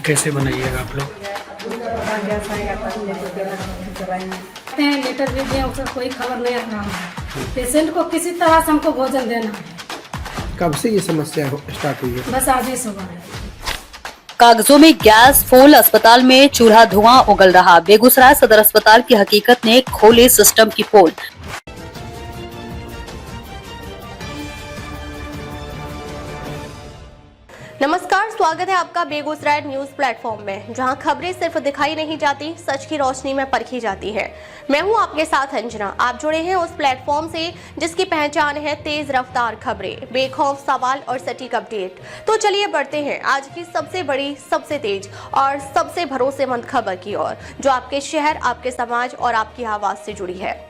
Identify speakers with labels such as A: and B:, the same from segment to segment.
A: कैसे बनाइएगा आप लोग?
B: लेटर भी दिए, उसका कोई खबर नहीं आ रहा है। पेशेंट को किसी तरह से हमको भोजन देना है।
C: कब से ये समस्या स्टार्ट हुई है?
B: बस आज ही सुबह।
D: कागजों में गैस फूल, अस्पताल में चूल्हा धुआं उगल रहा। बेगूसराय सदर अस्पताल की हकीकत ने खोले सिस्टम की पोल।
E: नमस्कार, स्वागत है आपका बेगूसराय न्यूज प्लेटफॉर्म में, जहां खबरें सिर्फ दिखाई नहीं जाती, सच की रोशनी में परखी जाती है। मैं हूं आपके साथ अंजना। आप जुड़े हैं उस प्लेटफॉर्म से जिसकी पहचान है तेज रफ्तार खबरें, बेखौफ सवाल और सटीक अपडेट। तो चलिए बढ़ते हैं आज की सबसे बड़ी, सबसे तेज और सबसे भरोसेमंद खबर की ओर, जो आपके शहर, आपके समाज और आपकी आवाज से जुड़ी है।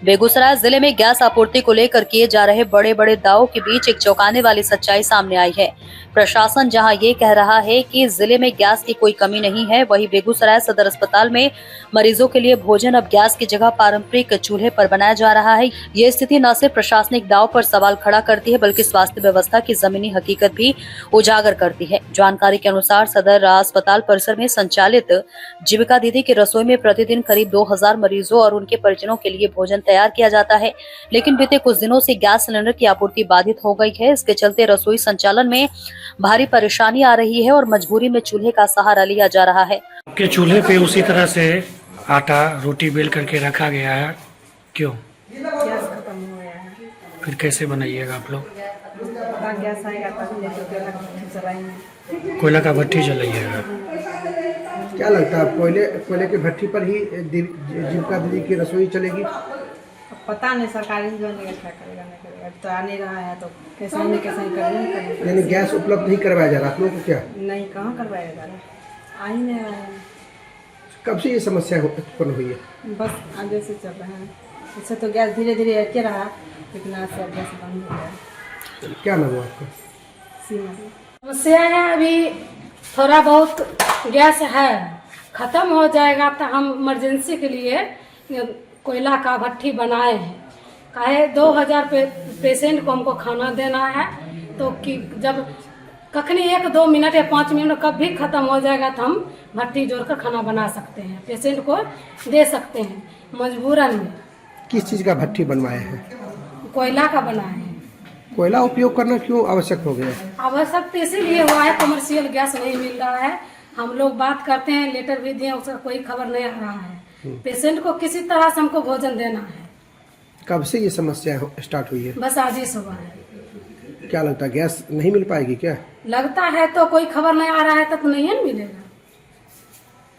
D: बेगूसराय जिले में गैस आपूर्ति को लेकर किए जा रहे बड़े बड़े दावों के बीच एक चौंकाने वाली सच्चाई सामने आई है। प्रशासन जहां ये कह रहा है कि जिले में गैस की कोई कमी नहीं है, वहीं बेगूसराय सदर अस्पताल में मरीजों के लिए भोजन अब गैस की जगह पारंपरिक चूल्हे पर बनाया जा रहा है। ये स्थिति न सिर्फ प्रशासनिक दाव पर सवाल खड़ा करती है, बल्कि स्वास्थ्य व्यवस्था की जमीनी हकीकत भी उजागर करती है। जानकारी के अनुसार सदर अस्पताल परिसर में संचालित जीविका दीदी की रसोई में प्रतिदिन करीब 2000 मरीजों और उनके परिजनों के लिए भोजन तैयार किया जाता है, लेकिन बीते कुछ दिनों से गैस सिलेंडर की आपूर्ति बाधित हो गई है। इसके चलते रसोई संचालन में भारी परेशानी आ रही है और मजबूरी में चूल्हे का सहारा लिया जा रहा है।
A: आपके चूल्हे पे उसी तरह से आटा रोटी बेल करके रखा गया है, क्यों?
B: गैस खत्म हो गया है।
A: फिर कैसे बनाइएगा आप लोग?
B: गैस आएगा तब लेकर चलाएंगे।
A: कोयला का भट्टी जलाइएगा।
C: क्या लगता है कोयले की भट्टी पर ही जीविका दीदी की रसोई चलेगी?
B: पता नहीं सरकारी जो नहीं क्या करेगा नहीं करेगा, तो आ नहीं रहा है तो कैसे नहीं करेगा।
C: यानी गैस उपलब्ध नहीं करवाया जा रहा आप लोगों को? क्या
B: नहीं, कहाँ करवाया जा रहा है, आ ही नहीं रहा है।
C: कब से ये समस्या उत्पन्न हुई है?
B: बस आगे से चल रहा है। इससे तो गैस धीरे धीरे अटके रहा, लेकिन आज से गैस बंद हो गया।
C: क्या नाम है आपका?
B: सीमा। समस्या है, अभी थोड़ा बहुत गैस है, ख़त्म हो जाएगा तो हम इमरजेंसी के लिए कोयला का भट्टी बनाए हैं। काहे 2000 पेशेंट को हमको खाना देना है, तो कि जब कखनी 1-2 मिनट या 5 मिनट कब भी ख़त्म हो जाएगा तो हम भट्टी जोड़कर खाना बना सकते हैं, पेशेंट को दे सकते हैं मजबूरन में।
C: किस चीज़ का भट्टी बनवाए हैं?
B: कोयला का बनाए हैं।
C: कोयला उपयोग करना क्यों आवश्यक हो गया?
B: आवश्यक इसीलिए हुआ है, कमर्शियल गैस नहीं मिल रहा है। हम लोग बात करते हैं, लेटर भी दिए, उसका कोई खबर नहीं आ रहा है। पेशेंट को किसी तरह से हमको भोजन देना है।
C: कब से ये समस्या स्टार्ट हुई है?
B: बस आज ही सुबह है।
C: क्या लगता है गैस नहीं मिल पाएगी क्या?
B: लगता है तो कोई खबर नहीं आ रहा है तब नहीं है मिलेगा।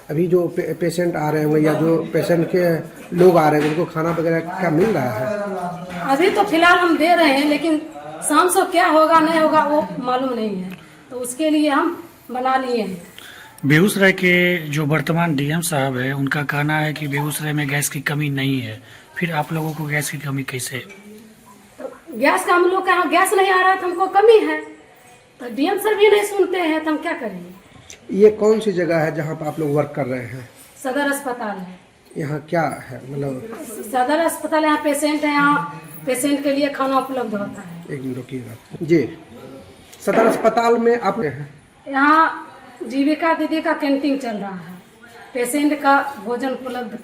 C: अभी जो पेशेंट आ रहे होंगे या जो पेशेंट के लोग आ रहे हैं उनको खाना वगैरह क्या मिल रहा है?
B: अभी तो फिलहाल हम दे रहे हैं, लेकिन शाम से क्या होगा नहीं होगा वो मालूम नहीं है, तो उसके लिए हम बना लिए हैं।
A: बेगूसराय के जो वर्तमान डीएम साहब है, उनका कहना है कि बेगूसराय में गैस की कमी नहीं है, फिर आप लोगों को गैस की कमी कैसे?
B: तो गैस का हम लोग के यहाँ गैस नहीं आ रहा है तो हमको कमी है, तो डीएम सर भी नहीं सुनते हैं तो हम क्या करेंगे।
C: ये कौन सी जगह है जहाँ पर आप लोग वर्क कर रहे हैं?
B: सदर अस्पताल है।
C: यहाँ क्या है मतलब?
B: सदर अस्पताल, यहाँ पेशेंट है, यहाँ पेशेंट के लिए खाना उपलब्ध होता है।
C: एक मिनट रुकिएगा जी। सदर अस्पताल में आप
B: यहाँ जीविका दीदी का कैंटीन चल रहा है, पेशेंट का भोजन उपलब्ध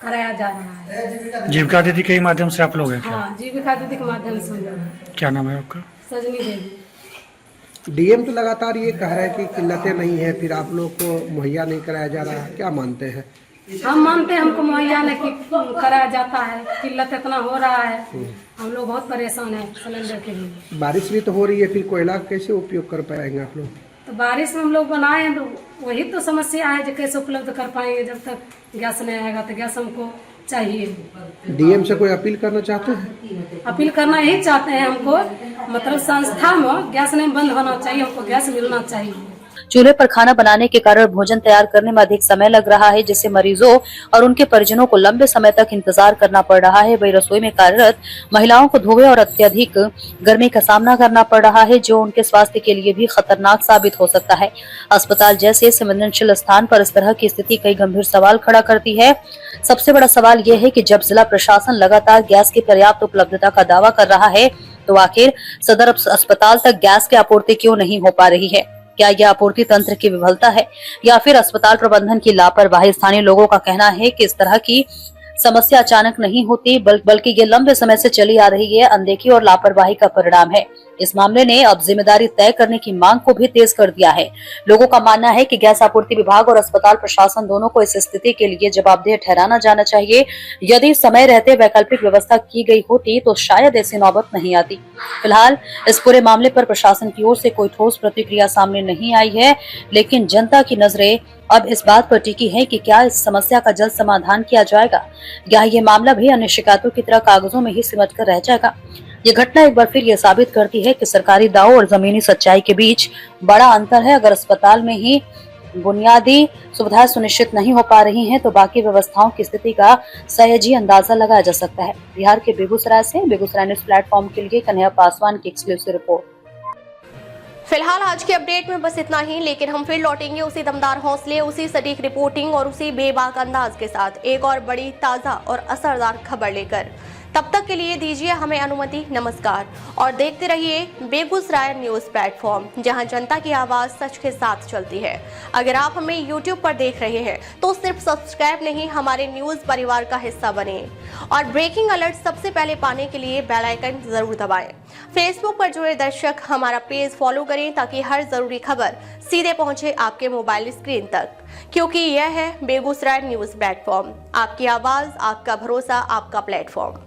B: कराया जा रहा है।
A: जीविका दीदी के ही माध्यम से आप लोग हैं क्या?
B: हाँ, जीविका दीदी के माध्यम से हो रहा है।
A: क्या नाम है आपका?
B: सजनी देवी।
C: डीएम तो लगातार ये कह रहे हैं कि किल्लतें नहीं है, फिर आप लोग को मुहैया नहीं कराया जा रहा है, क्या मानते हैं?
B: हम मानते हैं हमको मुहैया नहीं कराया जाता है, किल्लत इतना हो रहा है, हम लोग बहुत परेशान हैं सिलेंडर के लिए।
C: बारिश भी तो हो रही है, फिर कोयला कैसे उपयोग कर पाएंगे आप लोग?
B: तो बारिश में हम लोग बनाए हैं, तो वही तो समस्या है जो कैसे उपलब्ध कर पाएंगे। जब तक गैस नहीं आएगा तो गैस हमको चाहिए।
C: डीएम से कोई अपील करना चाहते हैं?
B: अपील करना ही चाहते हैं हमको, मतलब संस्था में गैस नहीं बंद होना चाहिए, हमको गैस मिलना चाहिए।
D: चूल्हे पर खाना बनाने के कारण भोजन तैयार करने में अधिक समय लग रहा है, जिससे मरीजों और उनके परिजनों को लंबे समय तक इंतजार करना पड़ रहा है। वही रसोई में कार्यरत महिलाओं को धुएं और अत्यधिक गर्मी का सामना करना पड़ रहा है, जो उनके स्वास्थ्य के लिए भी खतरनाक साबित हो सकता है। अस्पताल जैसे संवेदनशील स्थान पर इस तरह की स्थिति कई गंभीर सवाल खड़ा करती है। सबसे बड़ा सवाल यह है कि जब जिला प्रशासन लगातार गैस की पर्याप्त उपलब्धता का दावा कर रहा है, तो आखिर सदर अस्पताल तक गैस की आपूर्ति क्यों नहीं हो पा रही है। क्या यह आपूर्ति तंत्र की विफलता है या फिर अस्पताल प्रबंधन की लापरवाही? स्थानीय लोगों का कहना है कि इस तरह की समस्या अचानक नहीं होती बल्कि ये लंबे समय से चली आ रही है अनदेखी और लापरवाही का परिणाम है। इस मामले ने अब जिम्मेदारी तय करने की मांग को भी तेज कर दिया है। लोगों का मानना है कि गैस आपूर्ति विभाग और अस्पताल प्रशासन दोनों को इस स्थिति के लिए जवाबदेह ठहराना जाना चाहिए। यदि समय रहते वैकल्पिक व्यवस्था की गई होती तो शायद ऐसी नौबत नहीं आती। फिलहाल इस पूरे मामले पर प्रशासन की ओर से कोई ठोस प्रतिक्रिया सामने नहीं आई है, लेकिन जनता की नजरें अब इस बात पर टिकी है कि क्या इस समस्या का जल्द समाधान किया जाएगा या ये मामला भी अन्य शिकायतों की तरह कागजों में ही सिमट कर रह जाएगा। ये घटना एक बार फिर ये साबित करती है कि सरकारी दावों और जमीनी सच्चाई के बीच बड़ा अंतर है। अगर अस्पताल में ही बुनियादी सुविधाएं सुनिश्चित नहीं हो पा रही हैं, तो बाकी व्यवस्थाओं की स्थिति का सहज ही अंदाजा लगाया जा सकता है। बिहार के बेगूसराय से बेगूसराय न्यूज प्लेटफॉर्म के लिए कन्हैया पासवान की एक्सक्लूसिव रिपोर्ट।
E: फिलहाल आज के अपडेट में बस इतना ही, लेकिन हम फिर लौटेंगे उसी दमदार हौसले, उसी सटीक रिपोर्टिंग और उसी बेबाक अंदाज के साथ एक और बड़ी ताज़ा और असरदार खबर लेकर। तब तक के लिए दीजिए हमें अनुमति। नमस्कार और देखते रहिए बेगूसराय न्यूज प्लेटफॉर्म, जहां जनता की आवाज सच के साथ चलती है। अगर आप हमें YouTube पर देख रहे हैं तो सिर्फ सब्सक्राइब नहीं, हमारे न्यूज परिवार का हिस्सा बने और ब्रेकिंग अलर्ट सबसे पहले पाने के लिए बेल आइकन जरूर दबाएं। फेसबुक पर जुड़े दर्शक हमारा पेज फॉलो करें ताकि हर जरूरी खबर सीधे पहुंचे आपके मोबाइल स्क्रीन तक, क्योंकि यह है बेगूसराय न्यूज प्लेटफॉर्म, आपकी आवाज, आपका भरोसा, आपका प्लेटफॉर्म।